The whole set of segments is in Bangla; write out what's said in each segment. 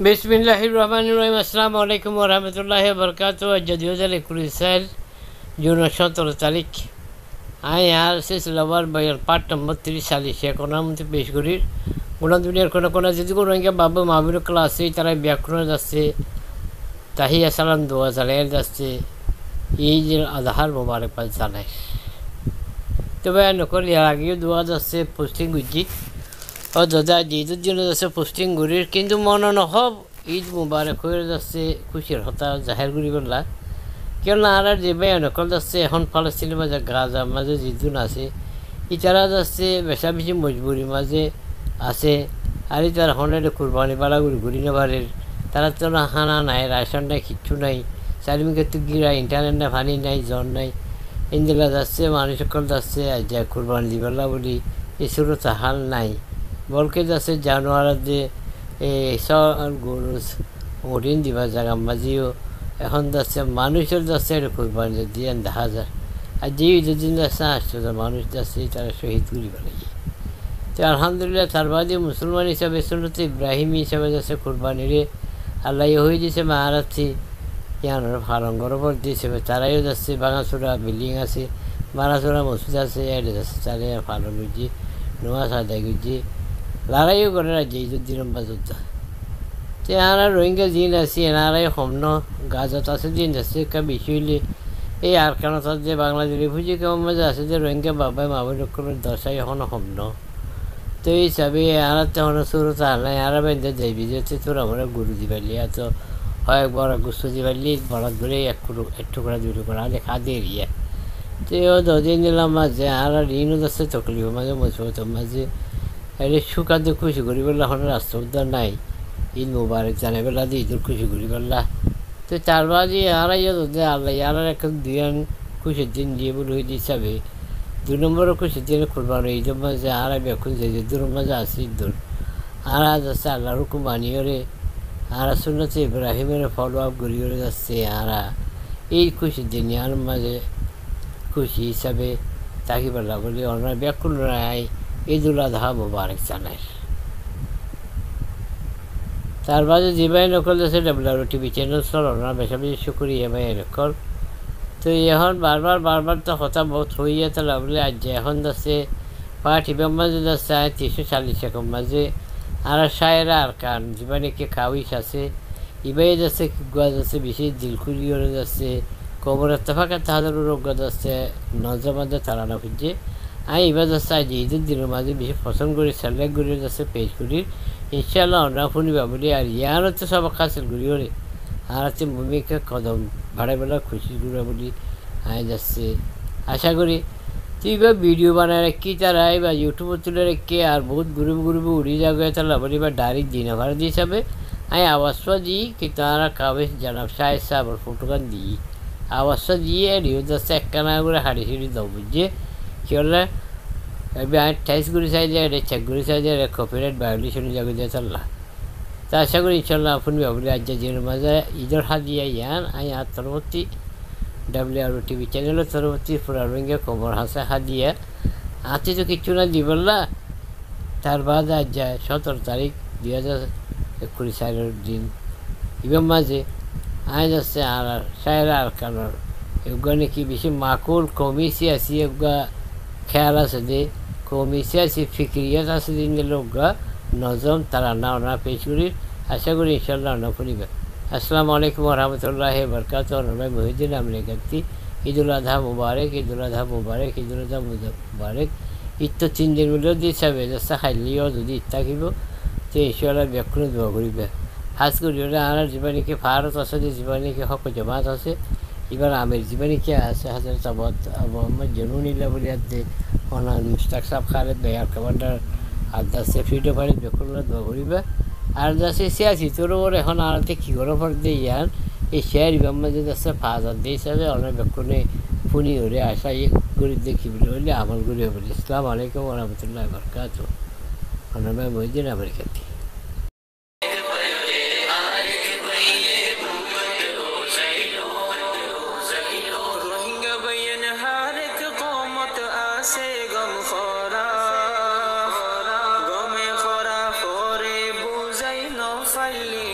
বিসমিল্লাহির রহমানির রহিম। আসসালামু আলাইকুম ওয়া রাহমাতুল্লাহি ওয়া বারাকাতুহু। আজ 2021 সাল জুন 17 তারিখ। আই আর সিলসিলাবার বয়ান পাঠ নম্বর 30 এখন মধ্যে পেশ করি। গোটা দুনিয়ার কোনো যদি কোনো বাবু মাহবুর ক্লাসে তারা ব্যাকরণ যাচ্ছে, তাহিয়া সালাম দোয়া চালাই যাচ্ছে, ঈদ আজহার মোবারকবাদ জানায়। তবে নকল এর আগেও দোয়া যাচ্ছে পোস্টিং গুজি ও দাদা ঈদের জন্য যাচ্ছে পোস্টিং গুড়ির, কিন্তু মনে নহব ঈদ মুবারক হয়ে যাচ্ছে খুশির হতা জাহের গুড়ি বললা কেন আর যে ভাই নকল যাচ্ছে এখন ফালাস্তিনের মাঝে গাজা মাঝে জিদুন আছে, ইতারা যাচ্ছে বেশা বেশি মজবুরি মাঝে আছে। আর তার হন্ড্রেডে কুরবানি বালা ঘুরি নেবারের তারা তো না হানা নাই, রাশন নাই, কিচ্ছু নাই, চারিমিকে তো গিরা ইন্টারনেট নাই, পানি নাই, জ্বর নাই, ইন্দিলা যাচ্ছে মানুষ সকল যাচ্ছে আজ যা কুরবানি দিবেলা বলি এই সুরত হাল নাই। বলকে যাচ্ছে জানোয়ার যে গরু হরিণ দিবা জায়গা মাঝিও এখন যাচ্ছে মানুষের যাচ্ছে এটা কুরবানি দিয়ে দেখা যায়। আর যে ঈদের দিন যাচ্ছে আসছে মানুষ যাচ্ছে তারা শহীদ করি লাগে। তো আলহামদুলিল্লাহ তার বাদে মুসলমান হিসাবে সুন্নতে ইব্রাহিম হিসাবে যাচ্ছে কুরবানিরে আল্লাহ হয়ে দিয়েছে মাহারাত্রি ইয়ানোর ফারঙ্গর ওপর দিয়েছে। তারাইও যাচ্ছে বাঙাচোরা বিল্ডিং আছে, বাঙাচোরা মসজিদ আছে, এটা যাচ্ছে তারা ফারন গুজি নোয়াজ আদায় গুজি লড়াইও করে রাজ্যে ঈদুদ্দিন যোদ্ধা। তো এনারা রোহিঙ্গা জিন আছে এনারাই হমন গাজত আছে দিন যাচ্ছে একটা বেশি হইলে এই আর কেন তার যে বাংলাদেশ রিফিউজি কেমন মাঝে আছে যে রোহিঙ্গা বাবাই মাবুর দশাই এখনও হমন। তো এই হিসাবে এনারা তখন শুরুতে আনলাই এনারা বেঁধে যাইবি যেতে তোর আমরা গরু দিবালি এত হয় বড় গুস্ত দিবালি বড় ধরে এক টুকরা দুই টুকরা লেখা দিয়ে রিয়া। তো ও দুদিন দিলাম মাঝে এনারা ঋণও যাচ্ছে তকলিফ মাঝে মজবুত মাঝে এটা সুখাদ্য খুশি করি বললা এখন রাস্তা উদ্ধার নাই, ঈদ মুবারক জানে বেলা দিয়ে ঈদের খুশি করি বললা। তো তার বাদে আড়াই আল্লাহ আর একটা দুয়ান খুশির দিন দিয়ে বলে হয়ে হিসাবে 2 নম্বরও খুশির দিনে কুরবানি ঈদের মাঝে আর এখন যে দূর মাঝে আছে ঈদুর আর আজ আছে আল্লাহর হুকুম মানিয়ে রে আর শুনেছে ইব্রাহিমের ফলো আপ করিয়ে যাচ্ছে আর এই খুশির দিন আর মাঝে খুশি হিসাবে তাকি বললা বলি ওনার ব্যাকুল রায় ঈদুল আজহা মুবারক জানায়। তার বাদে যে ভাই নকল যাচ্ছে ডাব্লিউ টিভি চ্যানেল সর ওনার বেশা বেশি শুকুরি এ ভাই নকল। তো এখন বারবার তো কথা বহুত হইয়া তাহলে বলে আজ এখন যাচ্ছে টিভির মাঝে যাচ্ছে 340 এখন মাঝে আর সায়েরা আর কান জীবানীকে খাওয়িস আছে ইবাই যাচ্ছে গুয়া যাচ্ছে বেশি দিলখুরিও যাচ্ছে কবরের তফাকা তাহাদের রোগ যাচ্ছে নজর মাঝে তাড়ানো খুঁজছে। আমি এবার যাচ্ছে আজ ঈদের দিনের মাঝে বেশি পছন্দ করি সেলেক্ট করি যাচ্ছে পেজ করি ইনশাল্লাহ অন্য শুনিবা বলি। আর ইয়ার হচ্ছে সব কাছের ঘুরি ওরে আর হচ্ছে ভূমিকা কদম ভাড়াই বেলা খুশি ঘুরে বলি আমি যাচ্ছে আশা করি তুই বা ভিডিও বানায় রাখি তারা বা ইউটিউবে তুলে রেখে আর বহুত ঘুরবে উড়ি জায়গায় তাহলে বলি বা ডাইরেক্ট দিন ভাড়া দিয়ে যাবে আমি আওয়াজটা দিই কি তারা কাবে জানাব সাহেব সাহেব ফটোগান দিই আওয়াজটা দিয়ে রিও যাচ্ছে একখানা করে হাড়ি হিড়ি দাও বুঝছে কি হলে আমি ঠাইস ঘুরি চাই যায় এটা চেক ঘুরি চাই যায় কপিরাইট ভায়োলেশনের জায়গায় দিয়ে চাল্লা। তা আশা করি ইনশাল্লাহ আপনি বাবুলি আজ দিনের মাঝে ঈদের হাদিয়া ইয়ান আমি আর পরবর্তী ডাব্লিউ টিভি চ্যানেলের পরবর্তী পুরা রোহিঙ্গা খবর হাসা হাদিয়া আজকে তো কিচ্ছু না দিবল্লা। তার বাদ আজ যায় 17 তারিখ 2021 সালের দিন ইবের মাঝে আজ আসছে আর সায়রা আর কারণ এগুলো নাকি বেশি মাকুল কমিছি আছি এগুলা খেয়াল আছে যে কমিছি আছে ফিক্রিয়াত আছে দিন লোকগা নজম তারা না পেশ করি আশা করি ইনশাল্লাহ না ফুরিবে। আসসালামু আলাইকুম রহমতুল্লাহি বরকাত। ভাই মহিউদ্দিন আমলে কান্তি ঈদুল আজহা মুবারক, ঈদুল আজহা মুবারক, ঈদুল আজহা মুবারক। ঈদ তো 3 দিন মিলেও দিছাবে যাচ্ছে খাইলিও যদি ঈদ থাকিব তো ইনশাল্লাহ ব্যাকুল দোয়া করিবে হাজ করি ওরা আর জীবানীকে ভারত আছে যে জীবানীকে হক জমাত আছে এবার আমের জীবানীকে আছে হাজার তাবত মোহাম্মদ জনুনিল্লা বলে আছে ওনার মুস্তাক সাহ খালেদ ভাই আর কমান্ডার আর যাচ্ছে ফ্রিডো ফাইড ব্যাকুল দোয়া করিবে। আর যাচ্ছে সিয়াসি তোর ওর এখন আড়াতে কী করে পর দিয়ে ইয়ান এই শেয়ার মাঝে যাচ্ছে 5,000 দিয়ে হিসাবে অনেক ব্যাকুনে ফুনি হরে আসা ইয়ে করে দেখি বলে হইলে আমল করে বলি। আসসালামু আলাইকুম রহমতুল্লাহ বরকাত। অনার ভাই মহিউদ্দিন আমলে কান্তি। गमे खरा फरे बुझाई नफाइले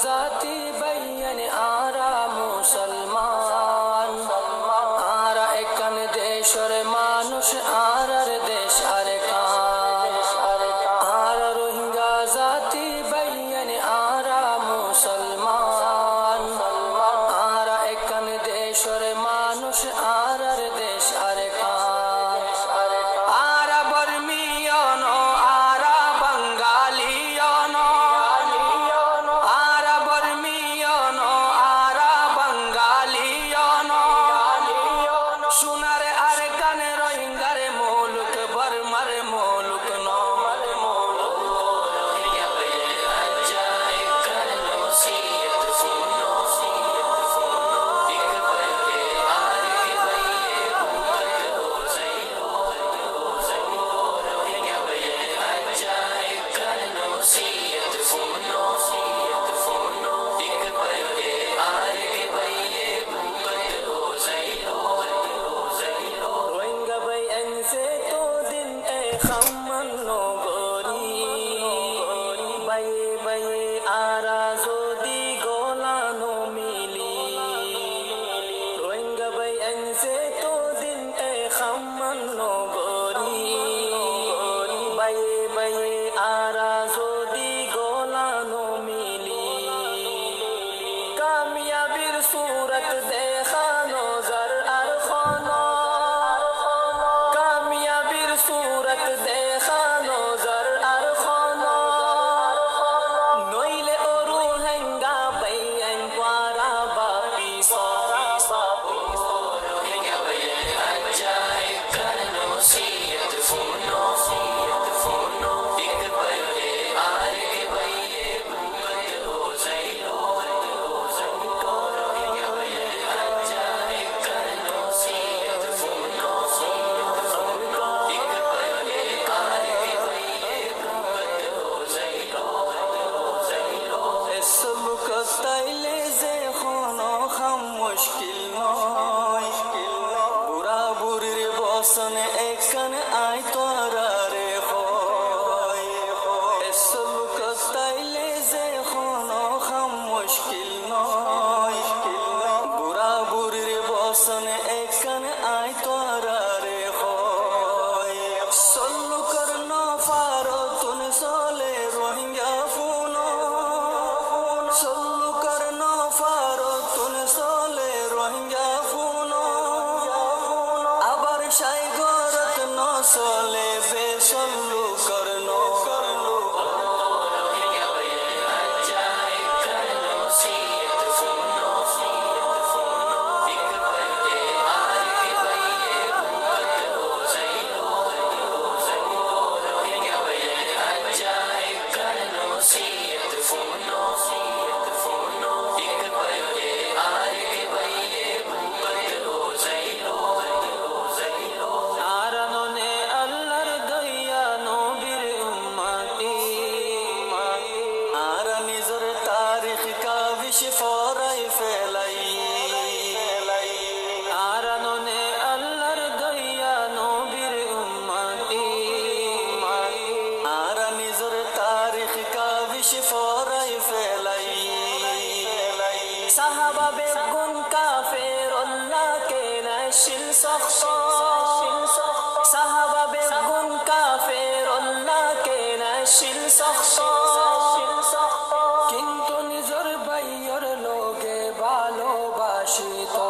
जाती बैन आरा मुसलमान आरा एकन देशर मानुष आरार देश आरे कान आरा रोहिंगा जाती बैन आरा मुसलमान आरा एकन देशर मानुष आरार देश आरे कान आरा बर्मियानो आरा बंगालियानो आरा बर्मियानो आरा बंगालियानो सुनारे आरे काने रोहिंगारे मुलुक बर्मारे मुलुक नो सूरत देखा नजर अरखाना कामयाबीर सूरत देखा नजर अरखाना नोइले ओरू हैंगा बैन पारा बापी सारा बापू हैंगा बैन अजाए करनो सीयत फोनो एक बड़े आरे के बैये भूपत हो जाइलो एकन आई तोरा रे खोय एसलुक ताइले जे खोनो खम मुश्किल नय बुरा बुरिर बसन एकन आई तोरा रे खोय सल्लु करनो फारो तुन सोले रोहिंग्या फूनो सल्लु करनो फारो तुन सोले रोहिंग्या फूनो आबर शाय सोले बेसल्लु करनो साहबा बेगुन काफिर अल्लाह के नशिल सख्ता साहबा बेगुन काफिर अल्लाह के नशिल सख्ता किंतु निजर बैयर लोगे बालो बाशी तो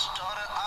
রাষ্ট্র